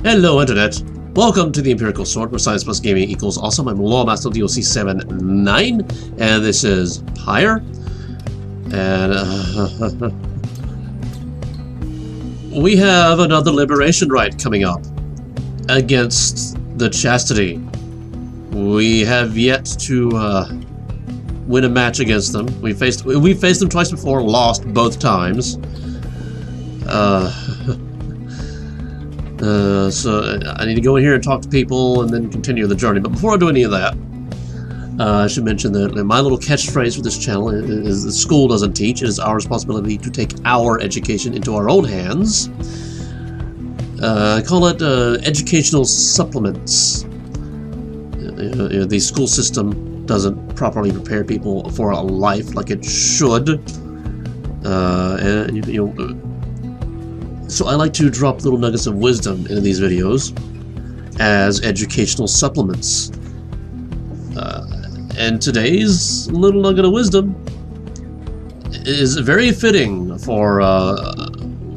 Hello, Internet. Welcome to the Empirical Sword, where science plus gaming equals awesome. I'm Law Master DLC 7-9, and this is Pyre. And we have another Liberation Rite coming up against the Chastity. We have yet to win a match against them. We faced them twice before, lost both times. So I need to go in here and talk to people and then continue the journey. But before I do any of that, I should mention that my little catchphrase for this channel is the school doesn't teach. It is our responsibility to take our education into our own hands. I call it educational supplements. The school system doesn't properly prepare people for a life like it should. So I like to drop little nuggets of wisdom into these videos as educational supplements. And today's little nugget of wisdom is very fitting for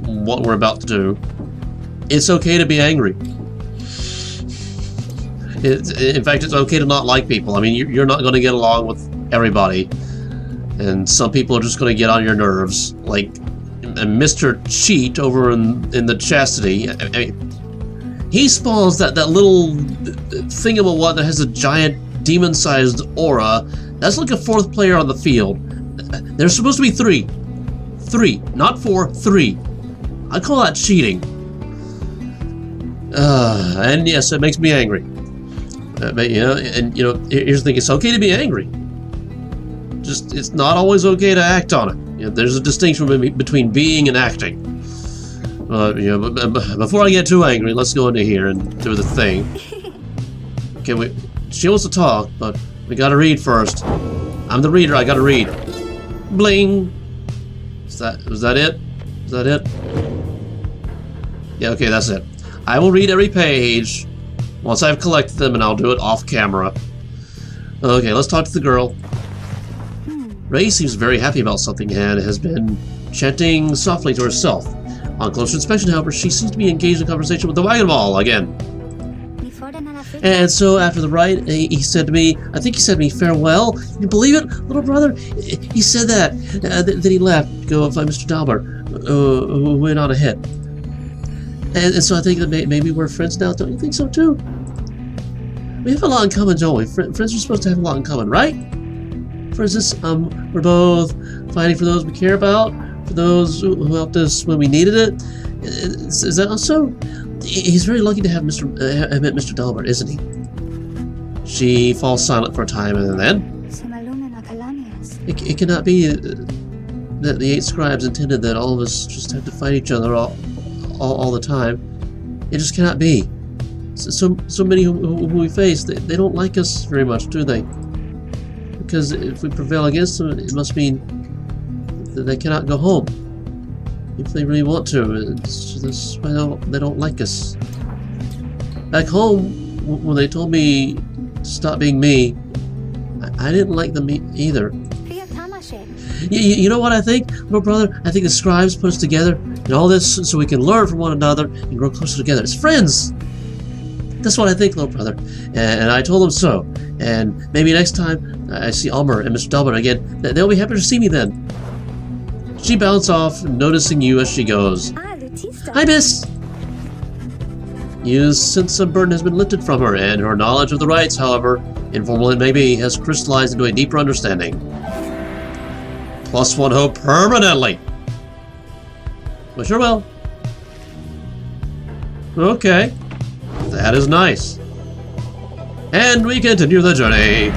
what we're about to do. It's okay to be angry. In fact, it's okay to not like people. I mean, you're not going to get along with everybody. And some people are just going to get on your nerves. Like Mister Cheat over in the Chastity. I mean, he spawns that little thingamawat that has a giant demon-sized aura. That's like a fourth player on the field. There's supposed to be three, not four, three. I call that cheating. And yes, it makes me angry. But here's the thing: it's okay to be angry. Just it's not always okay to act on it. There's a distinction between being and acting. But before I get too angry, let's go into here and do the thing. Okay, she wants to talk, but we gotta read first. I'm the reader, I gotta read. Bling! Was that it? Is that it? Yeah, okay, that's it. I will read every page once I've collected them, and I'll do it off camera. Okay, let's talk to the girl. Rhae seems very happy about something and has been chanting softly to herself. On closer inspection, however, she seems to be engaged in conversation with the wagon ball again. And so after the rite, he said to me, I think he said to me, farewell. You believe it, little brother? He said that. Then he left to go find Mr. Dalbert, who went on ahead. And so I think that maybe we're friends now. Don't you think so too? We have a lot in common, don't we? Friends are supposed to have a lot in common, right? For instance, we're both fighting for those we care about, for those who helped us when we needed it. Is that also? He's very lucky to have met Mr. Dalbert, isn't he? She falls silent for a time, and then it cannot be that the 8 scribes intended that all of us just have to fight each other all the time. It just cannot be. So many who we face, they don't like us very much, do they? Because if we prevail against them, it must mean that they cannot go home. If they really want to, that's why they don't like us. Back home, when they told me to stop being me, I didn't like them either. You know what I think, little brother? I think the scribes put us together and all this so we can learn from one another and grow closer together as friends. That's what I think, little brother. And I told them so. And maybe next time I see Almer and Mr. Dalbert again, they'll be happy to see me then. She bounced off, noticing you as she goes. Hi, miss! You sense a burden has been lifted from her, and her knowledge of the rites, however informal it may be, has crystallized into a deeper understanding. +1 hope permanently! Wish her well. Okay. That is nice. And we continue the journey.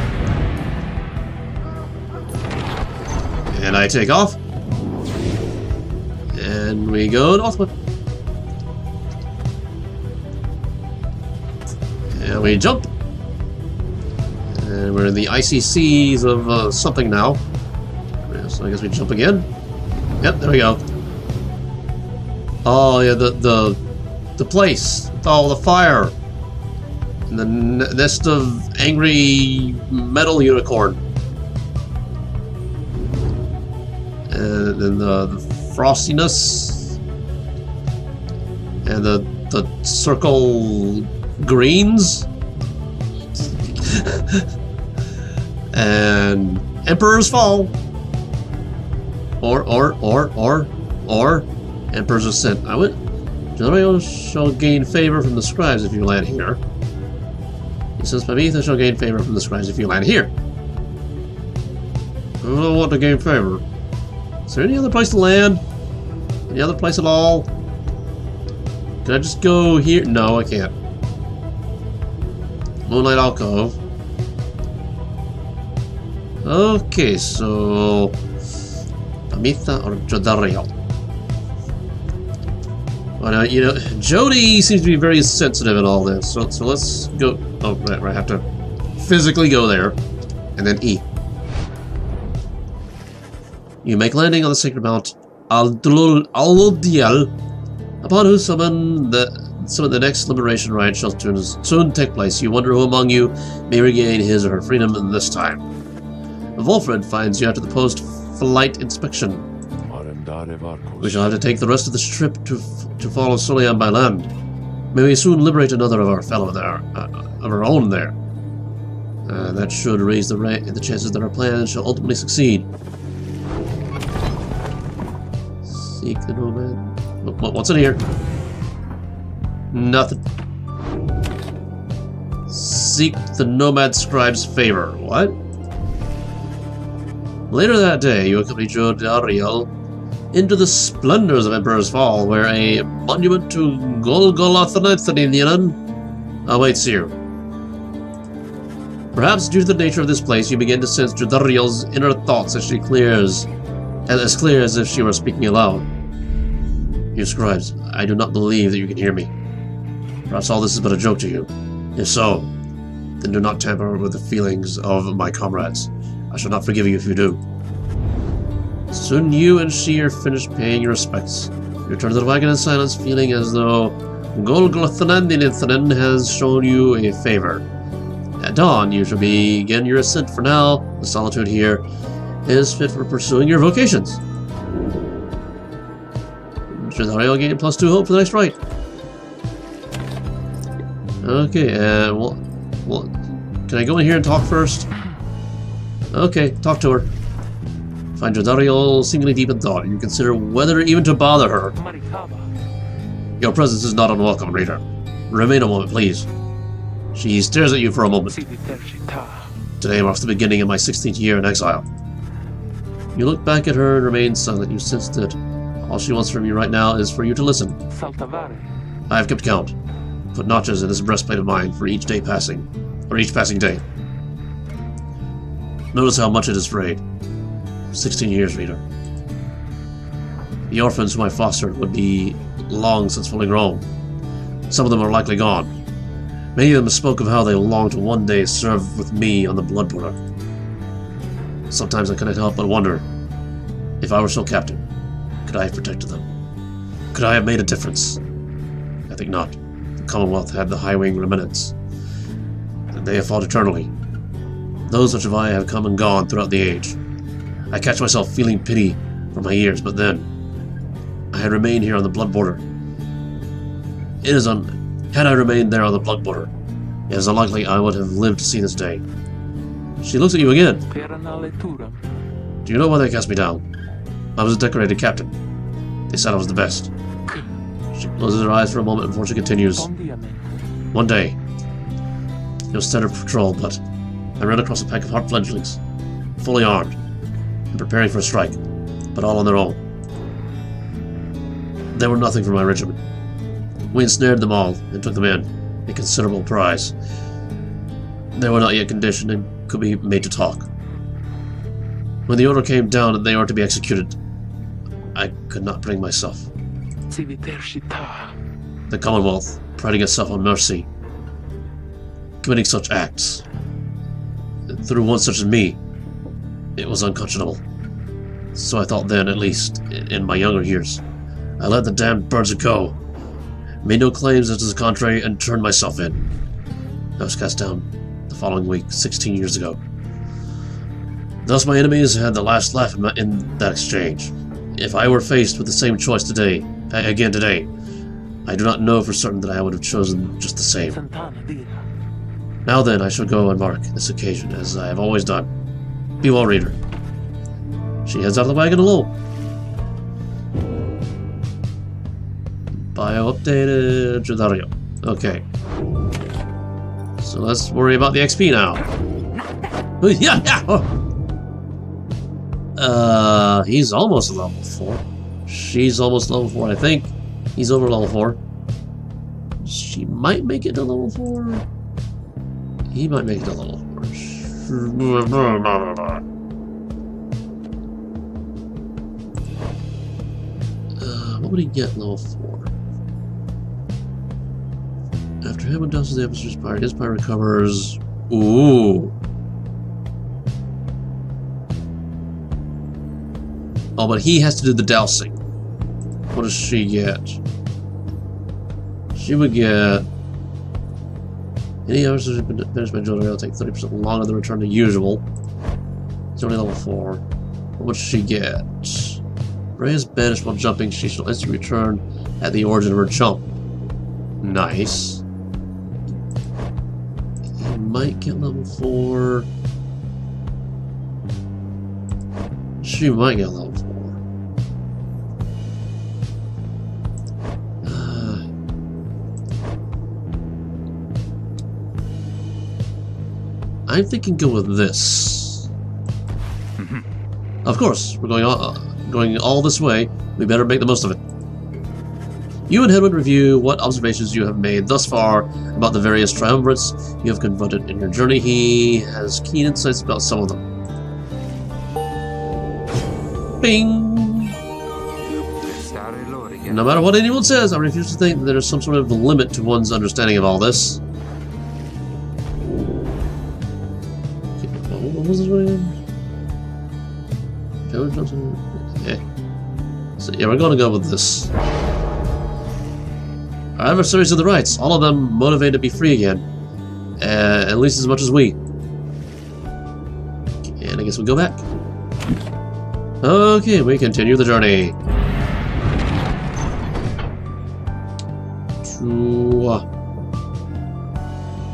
And I take off. And we go northward. And we jump. And we're in the icy seas of something now. So I guess we jump again. Yep, there we go. Oh yeah, the place with all the fire. And the nest of angry metal unicorn. And then the frostiness. And the the circle greens. And Emperor's Fall. Or Emperor's Ascent. Jodariel shall gain favor from the scribes if you land here. He says, Pamitha shall gain favor from the scribes if you land here. I don't know what to gain favor. Is there any other place to land? Any other place at all? Can I just go here? No, I can't. Moonlight Alcove. Okay, so Pamitha or Jodariel? Well, you know, Jody seems to be very sensitive in all this, so let's go. Oh, right, I have to physically go there, and then E. You make landing on the sacred mount Al-Diel, upon whose summon the next Liberation Rite shall soon take place. You wonder who among you may regain his or her freedom in this time. Wolfred finds you after the post-flight inspection. We shall have to take the rest of this trip to follow Solian by land. May we soon liberate another of our fellow there, of our own there. That should raise the chances that our plan shall ultimately succeed. Seek the nomad. What's in here? Nothing. Seek the nomad scribe's favor. What? Later that day, you accompany Jodariel into the splendors of Emperor's Fall, where a monument to Golgothanithanian awaits you. Perhaps due to the nature of this place, you begin to sense Jodariel's inner thoughts as clear as if she were speaking aloud. You scribes, I do not believe that you can hear me. Perhaps all this is but a joke to you. If so, then do not tamper with the feelings of my comrades. I shall not forgive you if you do. Soon you and she are finished paying your respects. You return to the wagon in silence, feeling as though Golgothanithanian has shown you a favor. At dawn, you shall begin your ascent. For now, the solitude here is fit for pursuing your vocations. Jodariel gained +2 hope for the next rite. Okay, well, can I go in here and talk first? Okay, talk to her. Find Jodariel seemingly deep in thought. You consider whether even to bother her. Your presence is not unwelcome, reader. Remain a moment, please. She stares at you for a moment. Today marks the beginning of my 16th year in exile. You look back at her and remain silent. You sense that all she wants from you right now is for you to listen. I have kept count. Put notches in this breastplate of mine for each day passing, or each passing day. Notice how much it is frayed. 16 years, reader. The orphans whom I fostered would be long since fully grown. Some of them are likely gone. Many of them spoke of how they longed to one day serve with me on the blood border. Sometimes I cannot help but wonder, if I were still captain, could I have protected them? Could I have made a difference? I think not. The Commonwealth had the high-wing remnants, and they have fought eternally. Those such as I have come and gone throughout the age. I catch myself feeling pity for my years, but then I had remained here on the blood border. Had I remained there on the blood border, it is unlikely I would have lived to see this day. She looks at you again. Do you know why they cast me down? I was a decorated captain. They said I was the best. She closes her eyes for a moment before she continues. One day, it was standard patrol, but I ran across a pack of hard fledglings, fully armed, and preparing for a strike, but all on their own. They were nothing for my regiment. We ensnared them all and took them in, a considerable prize. They were not yet conditioned and could be made to talk. When the order came down that they were to be executed, I could not bring myself. The Commonwealth, priding itself on mercy, committing such acts, through one such as me, it was unconscionable. So I thought then, at least, in my younger years. I let the damned birds go, made no claims as to the contrary, and turned myself in. I was cast down the following week, 16 years ago. Thus my enemies had the last laugh in that exchange. If I were faced with the same choice again today, I do not know for certain that I would have chosen just the same. Now then, I shall go and mark this occasion, as I have always done. Be well, reader. She heads out of the wagon alone. Bio updated Jodariel. Okay. So let's worry about the XP now. He's almost level 4. She's almost level 4, I think. He's over level 4. She might make it to level 4. He might make it to level 4. What would he get level 4? After him and doses the episode's Pyre, his Pyre recovers. Ooh. Oh, but he has to do the dousing. What does she get? She would get... Any hours that have been finished by Jodariel take 30% longer than return to usual. It's only level 4. What would she get? Rhae is banished while jumping. She shall instantly return at the origin of her jump. Nice. He might get level 4. She might get level 4. I'm thinking go with this. Of course, we're going all this way. We better make the most of it. You and Hedwig review what observations you have made thus far about the various triumvirates you have confronted in your journey. He has keen insights about some of them. Bing! No matter what anyone says, I refuse to think that there is some sort of limit to one's understanding of all this. What was this one again? Okay. So yeah, we're gonna go with this. Our adversaries are the Rites, all of them motivated to be free again. At least as much as we. And I guess we'll go back. Okay, we continue the journey.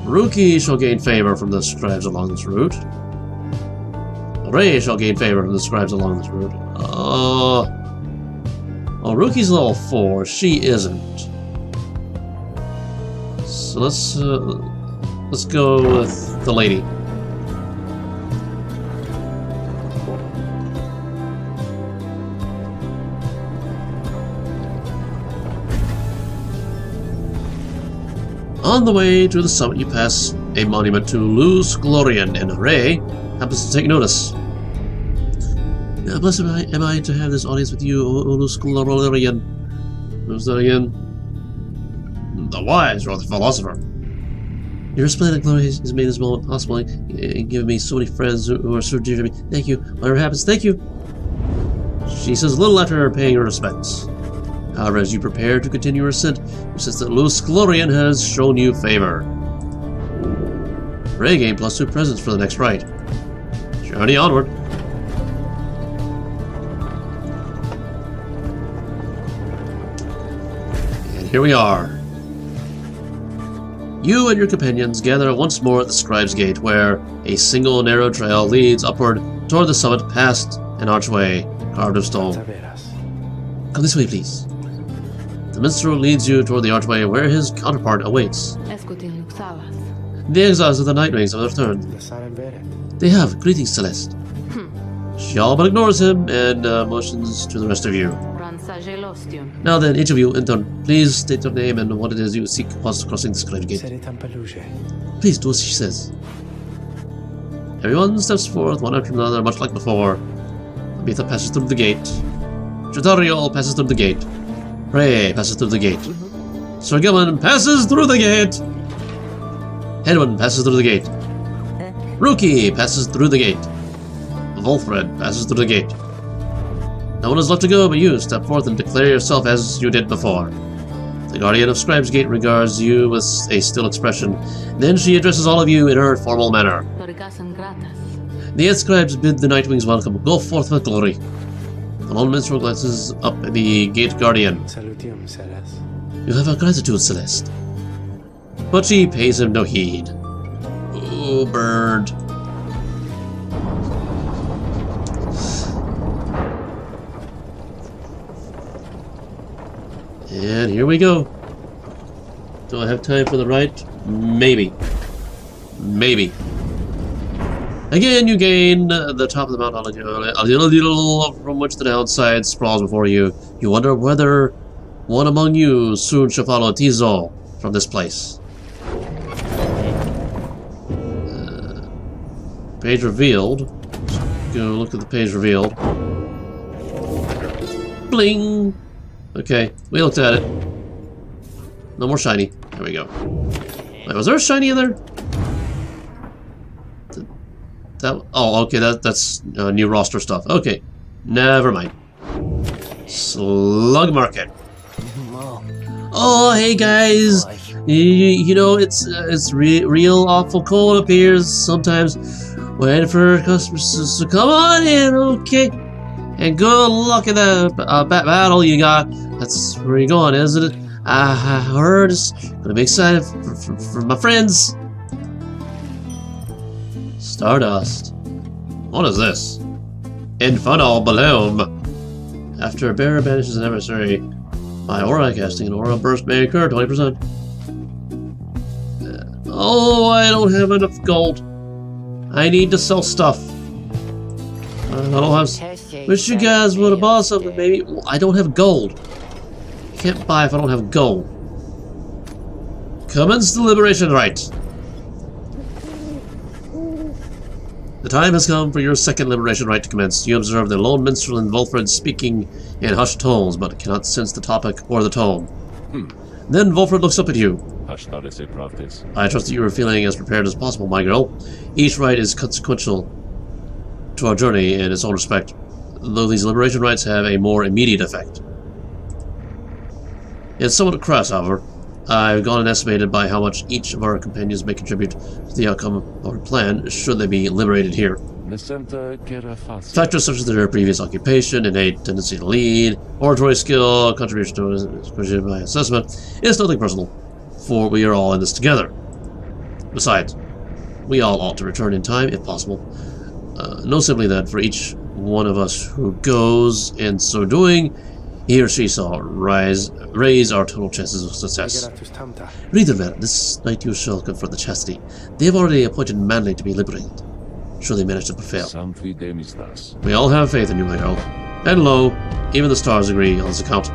Rookie shall gain favor from the scribes along this route. Rhae shall gain favor from the scribes along this route. Oh, Rookie's level 4. She isn't. So let's go with the lady. On the way to the summit, you pass a monument to Luz Glorian, and Rhae happens to take notice. Blessed am I to have this audience with you, O Luz Glorian. Who's that again? The wise, or the philosopher. Your splendid glory has made this moment possible and given me so many friends who are so dear to me. Thank you. Whatever happens, thank you. She says little after paying her respects. However, as you prepare to continue your ascent, you sense that Luz Glorian has shown you favor. Rhae gained +2 presents for the next rite. Journey onward. And here we are. You and your companions gather once more at the Scribe's Gate, where a single narrow trail leads upward toward the summit past an archway carved of stone. Come this way, please. The minstrel leads you toward the archway where his counterpart awaits. The exiles of the Nightwings have returned. They have. Greetings, Celeste. She all but ignores him and motions to the rest of you. Now then, each of you, in turn, please state your name and what it is you seek whilst crossing the Scribe Gate. Please do as she says. Everyone steps forth, one after another, much like before. Amitha passes through the gate. Jodariel passes through the gate. Rhae passes through the gate. Sir Gilman passes through the gate. Hedwin passes through the gate. Rookie passes through the gate. Volfred passes through the gate. No one is left to go but you. Step forth and declare yourself as you did before. The Guardian of Scribe's Gate regards you with a still expression. Then she addresses all of you in her formal manner. The scribes bid the Nightwings welcome. Go forth with glory. The lone minstrel glances up at the Gate Guardian. You have our gratitude, Celeste. But she pays him no heed. Oh, bird. And here we go. Do I have time for the rite? Maybe. Maybe. Again, you gain the top of the mountain a little from which the downside sprawls before you. You wonder whether one among you soon shall follow Tizo from this place. Page revealed. Let's go look at the page revealed. Bling! Okay, we looked at it. No more shiny. There we go. Wait, was there a shiny in there? Oh, okay, that's new roster stuff. Okay, never mind. Slug market. Oh, hey guys. You know, it's real awful cold up here sometimes. Waiting for customers, so come on in, okay? And good luck in the battle you got. That's where you're going, isn't it? I heard it's gonna be excited for my friends. Stardust. What is this? Infernal Bloom. After a bearer banishes an adversary by aura casting, an aura burst may occur 20%. Oh, I don't have enough gold. I need to sell stuff. I don't have. Wish you guys would have bought something, maybe. Well, I don't have gold. Can't buy if I don't have gold. Commence the Liberation Rite. The time has come for your second Liberation Rite to commence. You observe the lone minstrel and Volfred speaking in hushed tones, but cannot sense the topic or the tone. Then Volfred looks up at you. I trust that you are feeling as prepared as possible, my girl. Each rite is consequential to our journey in its own respect, though these Liberation Rites have a more immediate effect. It's somewhat crass, however. I've gone and estimated by how much each of our companions may contribute to the outcome of our plan, should they be liberated here. Factors such as their previous occupation, innate tendency to lead, oratory skill, contribution to by assessment, is nothing personal, for we are all in this together. Besides, we all ought to return in time, if possible. Know simply that for each one of us who goes, in so doing, he or she shall raise our total chances of success. Reader, this night you shall confront the Chastity. They have already appointed Manly to be liberated. Sure they managed to prevail. We all have faith in you, my girl. And lo, even the stars agree on this account.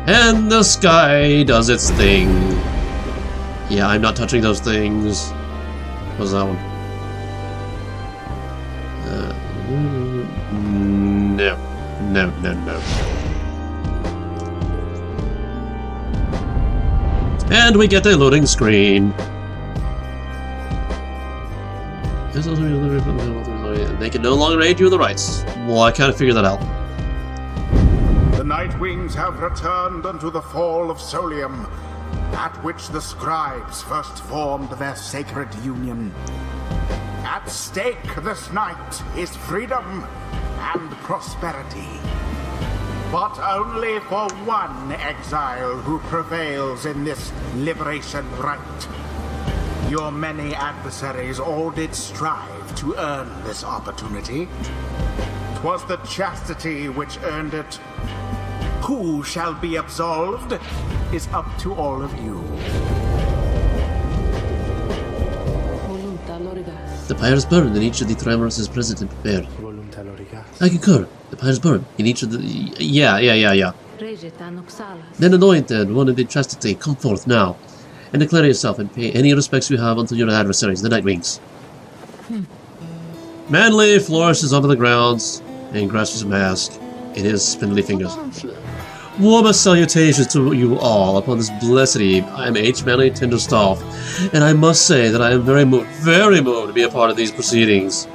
And the sky does its thing. Yeah, I'm not touching those things. What was that one? No. And we get a loading screen. They can no longer aid you in the rites. Well, I kind of figured that out. The Night Wings have returned unto the fall of Solium, at which the scribes first formed their sacred union. At stake this night is freedom and prosperity. But only for one exile who prevails in this Liberation Rite. Your many adversaries all did strive to earn this opportunity. 'Twas the Chastity which earned it. Who shall be absolved is up to all of you. The pyre is burned and each of the tremors is present and prepared. I concur. The pyre is burned in each of the... Yeah. Then anointed one of the Chastity, come forth now, and declare yourself and pay any respects you have unto your adversaries, the Night Wings. Manly flourishes onto the grounds and grasps his mask in his spindly fingers. Warmest salutations to you all upon this blessed eve. I am H. Manly Tinderstaff, and I must say that I am very moved to be a part of these proceedings.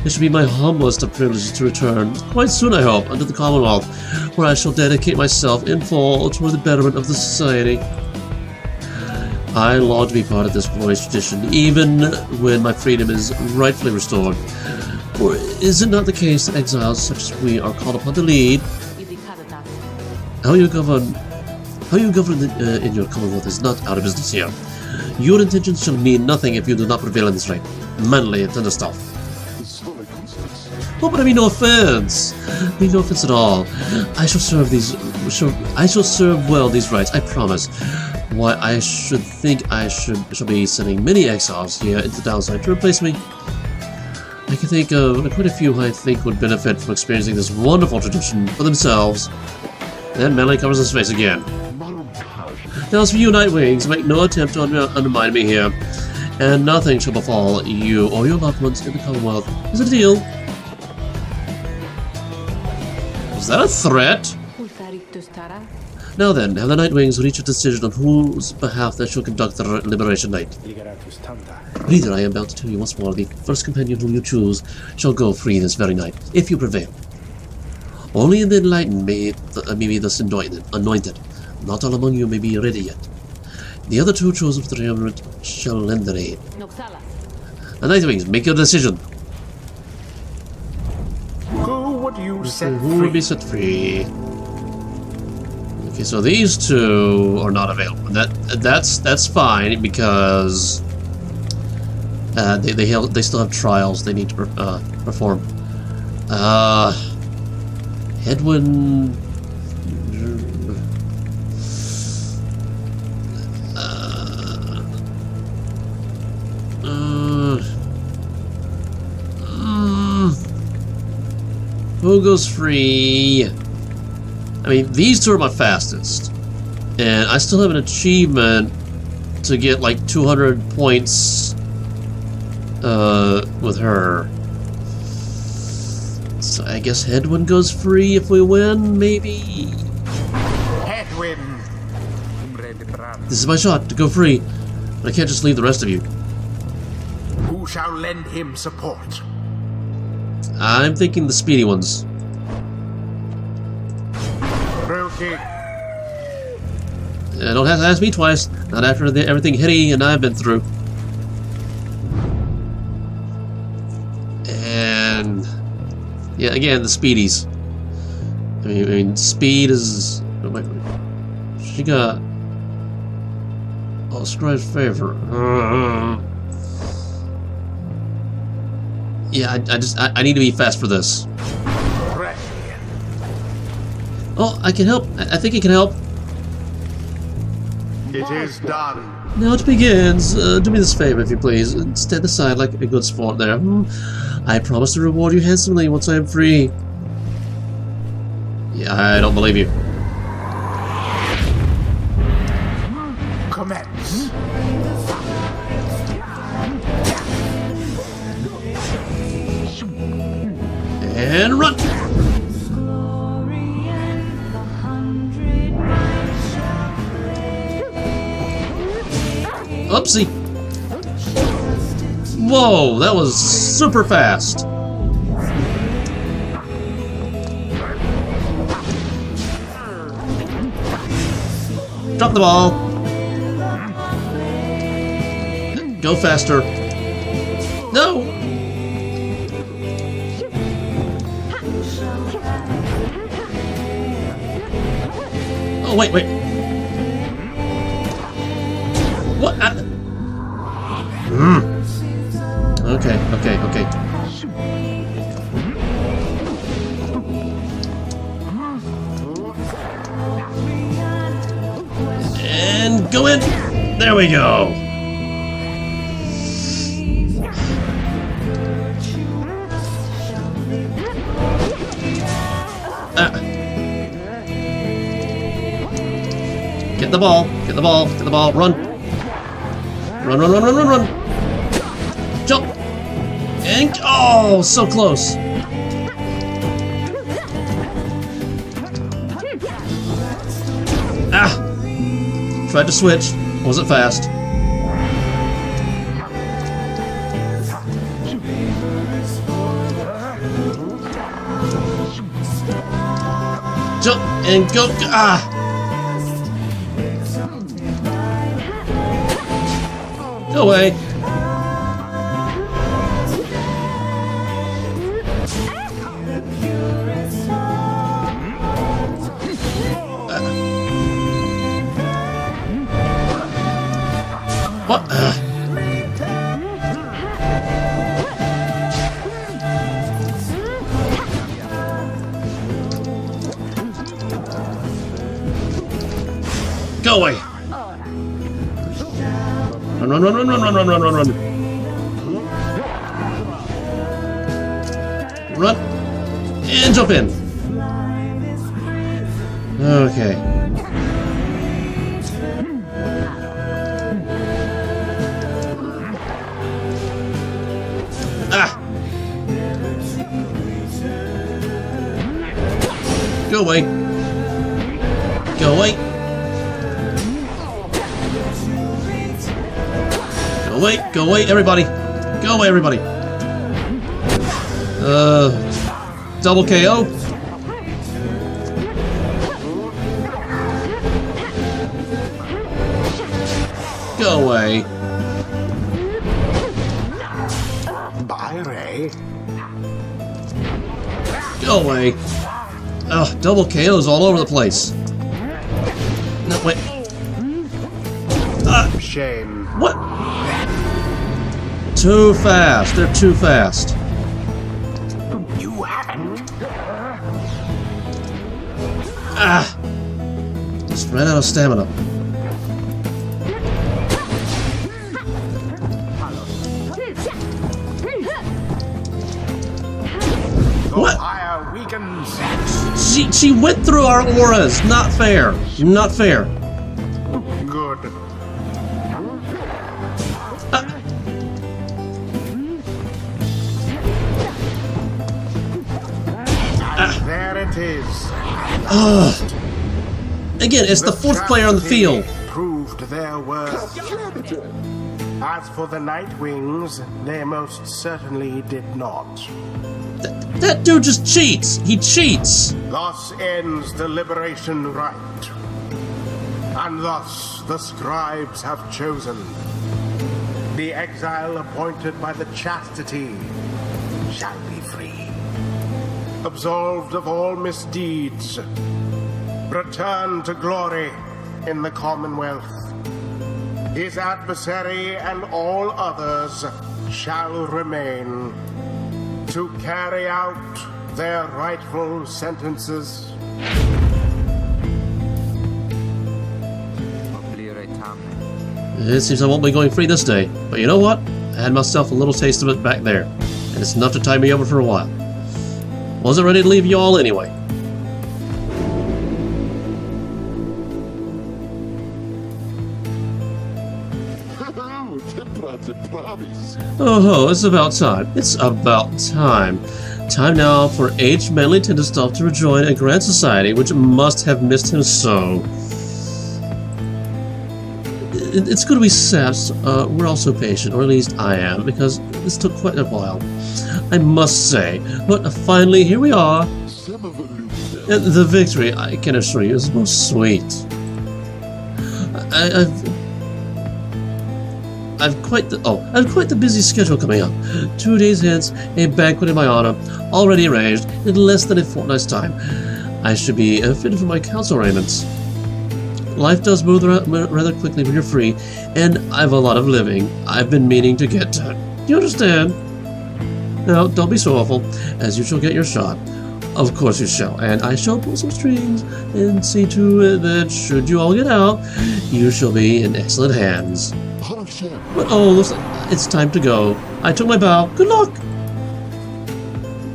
It should be my humblest of privileges to return, quite soon I hope, unto the Commonwealth, where I shall dedicate myself in full toward the betterment of the society. I long to be part of this glorious tradition, even when my freedom is rightfully restored. For is it not the case that exiles such as we are called upon to lead? How you govern in your Commonwealth is not our business here. Your intentions shall mean nothing if you do not prevail in this right. Manly and tender stuff. Oh, but I mean no offense. I mean no offense at all. I shall serve well these rites, I promise. Why, I should think I shall be sending many exiles here into the downside to replace me. I can think of quite a few who I think would benefit from experiencing this wonderful tradition for themselves. Then Manly covers his face again. Now as for you, Nightwings, make no attempt to undermine me here, and nothing shall befall you or your loved ones in the Commonwealth. Is it a deal? Is that a threat? Now then, have the Nightwings reach a decision on whose behalf they shall conduct the Liberation Rite. Reader, I am about to tell you once more, the first companion whom you choose shall go free this very night, if you prevail. Only in the enlightened may be thus anointed. Not all among you may be ready yet. The other two chosen for the triumvirate shall lend their aid. The Nightwings, make your decision. Who would you set Who free? would be set free? Okay, so these two are not available. That's fine because they still have trials they need to perform. Hedwyn. Who goes free? I mean, these two are my fastest. And I still have an achievement to get like 200 points with her. So I guess Hedwyn goes free if we win, maybe? Hedwyn. This is my shot to go free. But I can't just leave the rest of you. Who shall lend him support? I'm thinking the speedy ones. Brookie. Don't have to ask me twice. Not after everything Hetty and I've been through. And yeah, again, the speedies. I mean, speed is. Oh, wait. She got. Oh, Scribe's favor. Yeah, I need to be fast for this. Rhae. Oh, I can help. I think it can help. It is done. Now it begins. Do me this favor, if you please. Stand aside like a good sport there. I promise to reward you handsomely once I am free. Yeah, I don't believe you. Commence. And run! Oopsie! Whoa, that was super fast! Drop the ball! Go faster! No! Oh, wait. What? Okay. And go in! There we go! Get the ball, run! Run! Jump! And, oh, so close! Ah! Tried to switch, wasn't fast. Jump and go, ah! Go away. What? Go away! Run, run, run, run, run, run, run, run, run, run. Run. And jump in. Okay. Ah! Go away. Go away. Go away, everybody! Go away, everybody! Double KO? Go away. Pyre. Go away. Ugh, double KOs all over the place. No, wait. Shame. What? Too fast. They're too fast. You haven't. Ah! Just ran out of stamina. What? Fire weakens. She went through our auras. Not fair. Not fair. Good. There it is. Again, it's the fourth player on the field. Proved their worth. As for the Nightwings, they most certainly did not. That dude just cheats. He cheats. Thus ends the Liberation Rite. And thus the scribes have chosen. The exile appointed by the Chastity shall be free. Absolved of all misdeeds. Return to glory in the Commonwealth. His adversary and all others shall remain to carry out their rightful sentences. It seems I won't be going free this day, but you know what? I had myself a little taste of it back there, and it's enough to tie me over for a while. Wasn't ready to leave you all anyway. Oh, it's about time. It's about time. Time now for aged manly Tinderstuff to rejoin a grand society which must have missed him so. It's good we sat. We're also patient, or at least I am, because this took quite a while, I must say. But finally, here we are. The victory, I can assure you, is most sweet. I've quite the busy schedule coming up. 2 days hence, a banquet in my honor, already arranged in less than a fortnight's time. I should be fitted for my council arrangements. Life does move rather quickly when you're free, and I've a lot of living I've been meaning to get to. Do you understand? Now, don't be so awful, as you shall get your shot. Of course you shall, and I shall pull some strings and see to it that should you all get out, you shall be in excellent hands. But oh, looks like it's time to go. I took my bow. Good luck!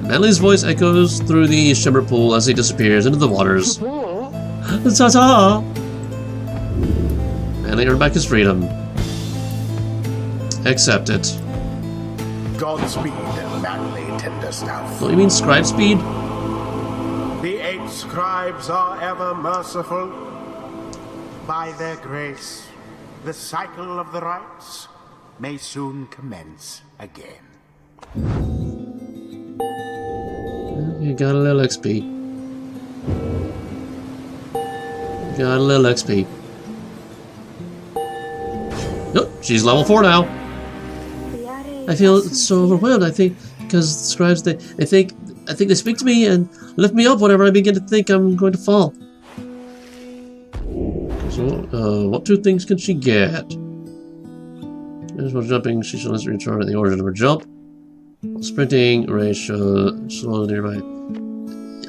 Manly's voice echoes through the shimmer pool as he disappears into the waters. Ta-ta! Manly earned back his freedom. Accept it. Godspeed, manly Tinderstuff. Don't you mean scribe speed? The 8 scribes are ever merciful. By their grace, the cycle of the rites may soon commence again. You got a little XP. Got a little XP. Nope, she's level 4 now. I feel so overwhelmed. I think because the scribes I think they speak to me and lift me up whenever I begin to think I'm going to fall. So, what 2 things can she get? While jumping, she shall return at the origin of her jump. While sprinting, Rhae shall slow nearby.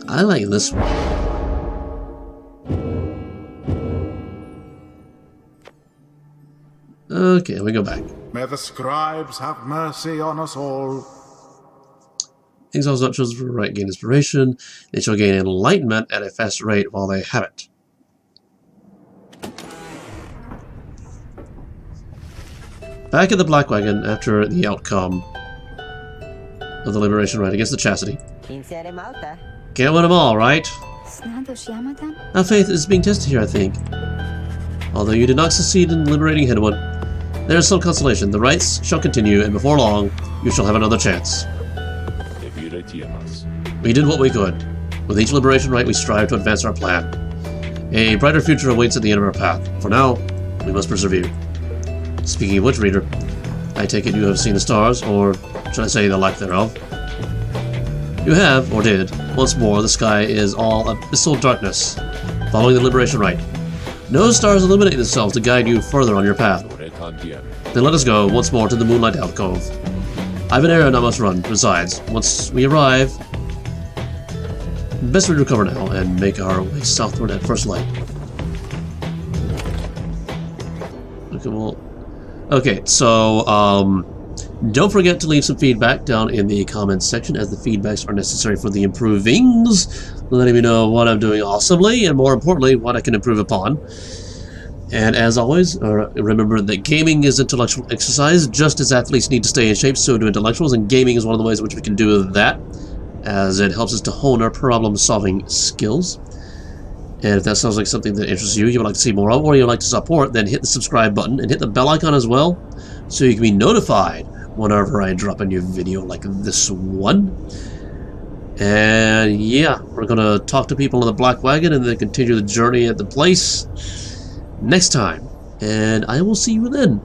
I like this one. Okay, we go back. May the scribes have mercy on us all. Exiles not chosen for the right gain inspiration. They shall gain enlightenment at a faster rate while they have it. Back at the Black Wagon after the outcome of the Liberation Rite against the Chastity. Can't win them all, right? Our faith is being tested here, I think. Although you did not succeed in liberating Hedwyn, there is some consolation. The rites shall continue, and before long, you shall have another chance. We did what we could. With each Liberation Rite, we strive to advance our plan. A brighter future awaits at the end of our path. For now, we must persevere. Speaking of which, reader, I take it you have seen the stars, or should I say the lack thereof? You have, or did. Once more, the sky is all abyssal darkness, following the Liberation Rite. No stars illuminate themselves to guide you further on your path. Then let us go once more to the Moonlight Alcove. I have an errand I must run. Besides, once we arrive, best we recover now and make our way southward at first light. Okay, well, okay, so don't forget to leave some feedback down in the comments section, as the feedbacks are necessary for the improvings, letting me know what I'm doing awesomely and, more importantly, what I can improve upon. And as always, remember that gaming is intellectual exercise. Just as athletes need to stay in shape, so do intellectuals, and gaming is one of the ways in which we can do that, as it helps us to hone our problem-solving skills. And if that sounds like something that interests you, you would like to see more of, or you would like to support, then hit the subscribe button and hit the bell icon as well, so you can be notified whenever I drop a new video like this one. And yeah, we're gonna talk to people on the Black Wagon and then continue the journey at the place next time. And I will see you then.